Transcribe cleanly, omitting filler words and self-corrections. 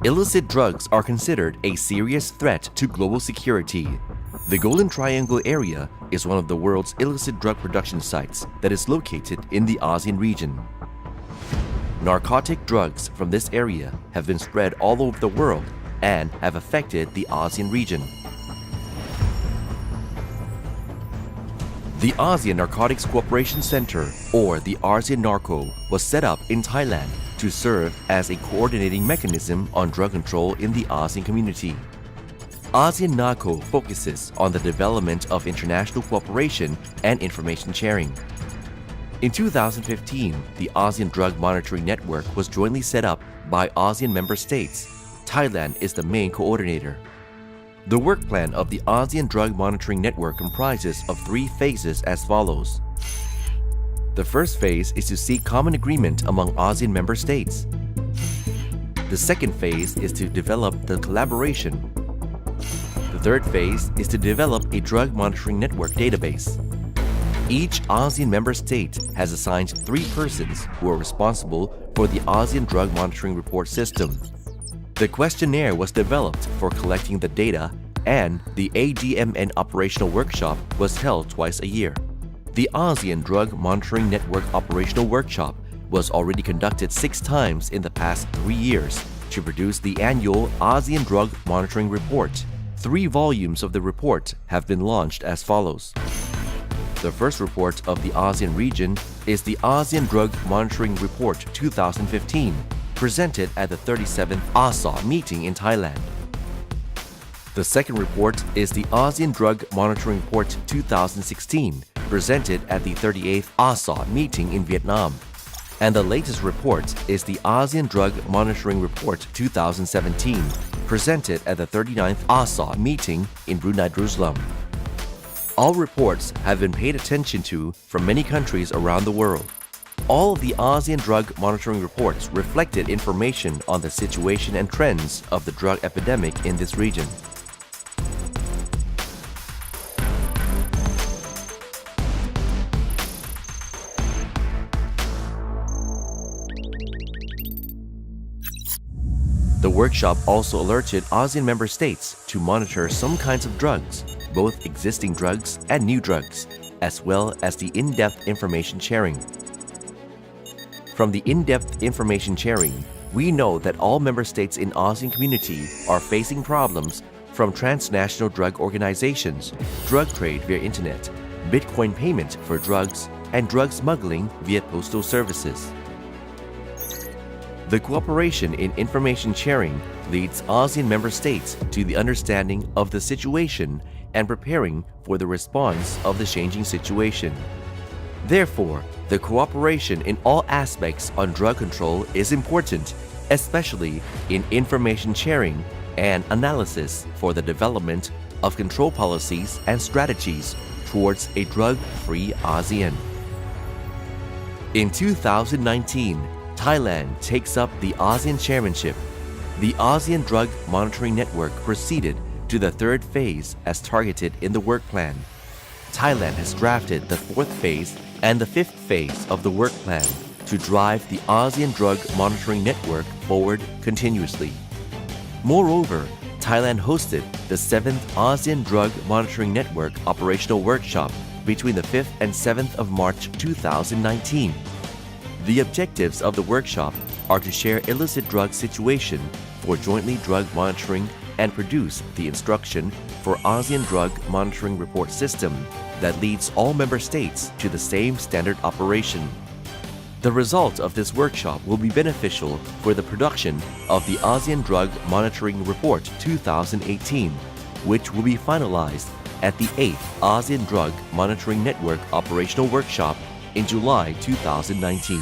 Illicit drugs are considered a serious threat to global security. The Golden Triangle area is one of the world's illicit drug production sites that is located in the ASEAN region. Narcotic drugs from this area have been spread all over the world and have affected the ASEAN region. The ASEAN Narcotics Cooperation Center, or the ASEAN Narco, was set up in Thailand to serve as a coordinating mechanism on drug control in the ASEAN community. ASEAN NARCO focuses on the development of international cooperation and information sharing. In 2015, the ASEAN Drug Monitoring Network was jointly set up by ASEAN member states. Thailand is the main coordinator. The work plan of the ASEAN Drug Monitoring Network comprises of 3 phases as follows. The first phase is to seek common agreement among ASEAN member states. The second phase is to develop the collaboration. The third phase is to develop a drug monitoring network database. Each ASEAN member state has assigned 3 persons who are responsible for the ASEAN Drug Monitoring Report System. The questionnaire was developed for collecting the data, and the Admn operational workshop was held twice a year. The ASEAN Drug Monitoring Network operational workshop was already conducted 6 times in the past 3 years to produce the annual ASEAN Drug Monitoring Report. 3 volumes of the report have been launched as follows. The first report of the ASEAN region is the ASEAN Drug Monitoring Report 2015, presented at the 37th ASA meeting in Thailand. The second report is the ASEAN Drug Monitoring Report 2016, presented at the 38th ASA meeting in Vietnam. And the latest report is the ASEAN Drug Monitoring Report 2017, presented at the 39th ASA meeting in Brunei Darussalam. All reports have been paid attention to from many countries around the world. All of the ASEAN Drug Monitoring Reports reflected information on the situation and trends of the drug epidemic in this region. The workshop also alerted ASEAN member states to monitor some kinds of drugs, both existing drugs and new drugs, as well as the in-depth information sharing. From the in-depth information sharing, we know that all member states in ASEAN community are facing problems from transnational drug organizations, drug trade via internet, Bitcoin payment for drugs, and drug smuggling via postal services. The cooperation in information sharing leads ASEAN member states to the understanding of the situation and preparing for the response of the changing situation. Therefore, the cooperation in all aspects on drug control is important, especially in information sharing and analysis for the development of control policies and strategies towards a drug-free ASEAN. In 2019, Thailand takes up the ASEAN chairmanship. The ASEAN Drug Monitoring Network proceeded to the 3rd phase as targeted in the work plan. Thailand has drafted the 4th phase and the 5th phase of the work plan to drive the ASEAN Drug Monitoring Network forward continuously. Moreover, Thailand hosted the 7th ASEAN Drug Monitoring Network operational workshop between the 5th and 7th of March 2019. The objectives of the workshop are to share illicit drug situation for jointly drug monitoring and produce the instruction for ASEAN Drug Monitoring Report System that leads all member states to the same standard operation. The result of this workshop will be beneficial for the production of the ASEAN Drug Monitoring Report 2018, which will be finalized at the 8th ASEAN Drug Monitoring Network operational workshop in July 2019.